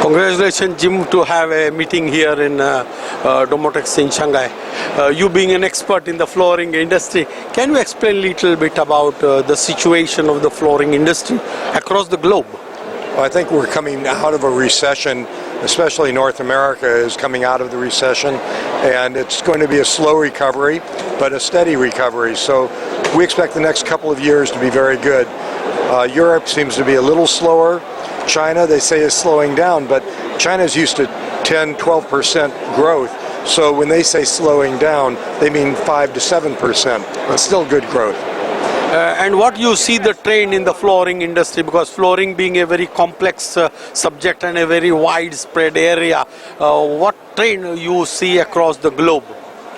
Congratulations, Jim, to have a meeting here in DOMOTEX in Shanghai. You being an expert in the flooring industry, can you explain a little bit about the situation of the flooring industry across the globe? Well, I think we're coming out of a recession, especially North America is coming out of the recession, and it's going to be a slow recovery, but a steady recovery. So we expect the next couple of years to be very good. Europe seems to be a little slower. China, they say, is slowing down, but China's used to 10-12% growth. So when they say slowing down, they mean 5 to 7%. It's still good growth. And what you see the trend in the flooring industry, because flooring being a very complex subject and a very widespread area, what trend you see across the globe?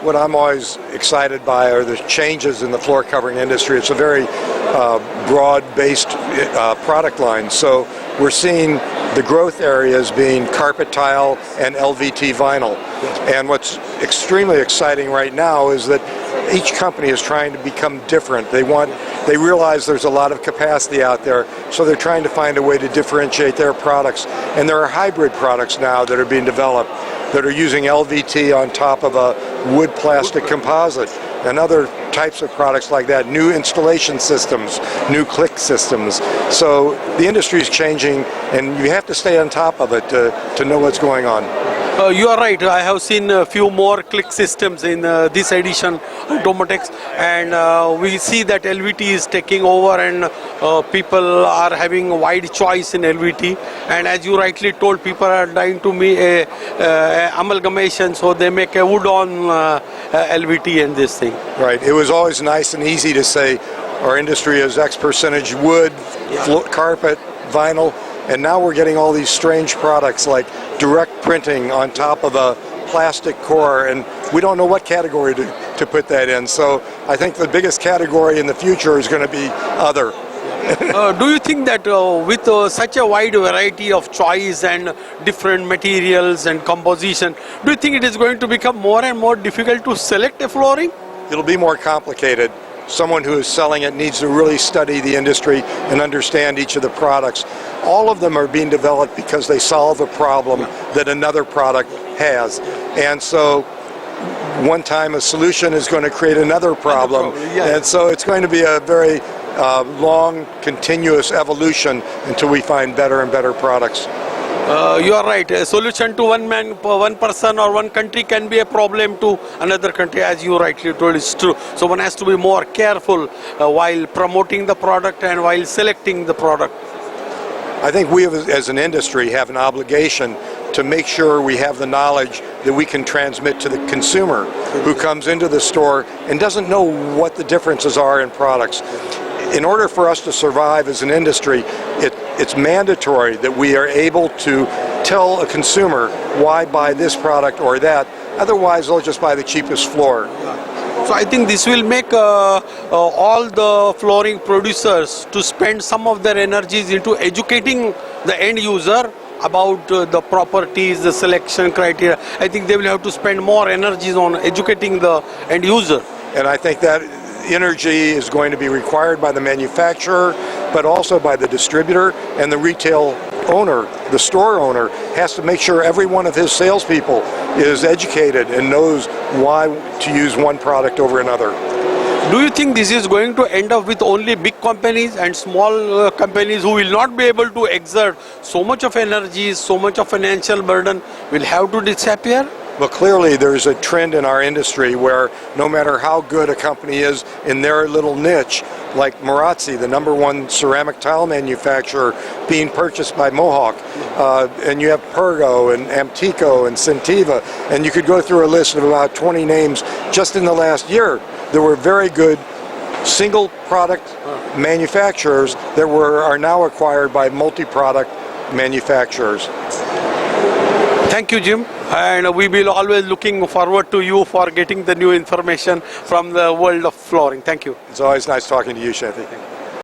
What I'm always excited by are the changes in the floor covering industry. It's a very broad-based product line. So we're seeing the growth areas being carpet tile and LVT vinyl. And what's extremely exciting right now is that each company is trying to become different. They realize there's a lot of capacity out there, so they're trying to find a way to differentiate their products. And there are hybrid products now that are being developed that are using LVT on top of a wood plastic composite and other types of products like that, new installation systems, new click systems. So the industry is changing, and you have to stay on top of it to know what's going on. You are right. I have seen a few more click systems in this edition of DOMOTEX, and we see that LVT is taking over, and people are having a wide choice in LVT. And as you rightly told, people are trying to make amalgamation, so they make a wood-on LVT and this thing. Right. It was always nice and easy to say our industry is X percentage wood, carpet, vinyl. And now we're getting all these strange products like direct printing on top of a plastic core, and we don't know what category to put that in. So I think the biggest category in the future is going to be other. Do you think that with such a wide variety of choice and different materials and composition, do you think it is going to become more and more difficult to select a flooring? It'll be more complicated. Someone who is selling it needs to really study the industry and understand each of the products. All of them are being developed because they solve a problem that another product has. And so one time a solution is going to create another problem. And so it's going to be a very long, continuous evolution until we find better and better products. You are right. A solution to one person or one country can be a problem to another country, as you rightly told. It's true. So one has to be more careful while promoting the product and while selecting the product. I think we as an industry have an obligation to make sure we have the knowledge that we can transmit to the consumer who comes into the store and doesn't know what the differences are in products. In order for us to survive as an industry, it's mandatory that we are able to tell a consumer why buy this product or that. Otherwise, they'll just buy the cheapest floor. So I think this will make all the flooring producers to spend some of their energies into educating the end user about the properties, the selection criteria. I think they will have to spend more energies on educating the end user. And I think that energy is going to be required by the manufacturer, but also by the distributor and the retail owner. The store owner has to make sure every one of his salespeople is educated and knows why to use one product over another. Do you think this is going to end up with only big companies, and small companies who will not be able to exert so much of energy, so much of financial burden will have to disappear? Well, clearly there's a trend in our industry where no matter how good a company is in their little niche, like Marazzi, the #1 ceramic tile manufacturer, being purchased by Mohawk, and you have Pergo and Amtico and Sentiva, and you could go through a list of about 20 names just in the last year. There were very good single product manufacturers that are now acquired by multi-product manufacturers. Thank you, Jim, and we will always looking forward to you for getting the new information from the world of flooring. Thank you. It's always nice talking to you, Shanti.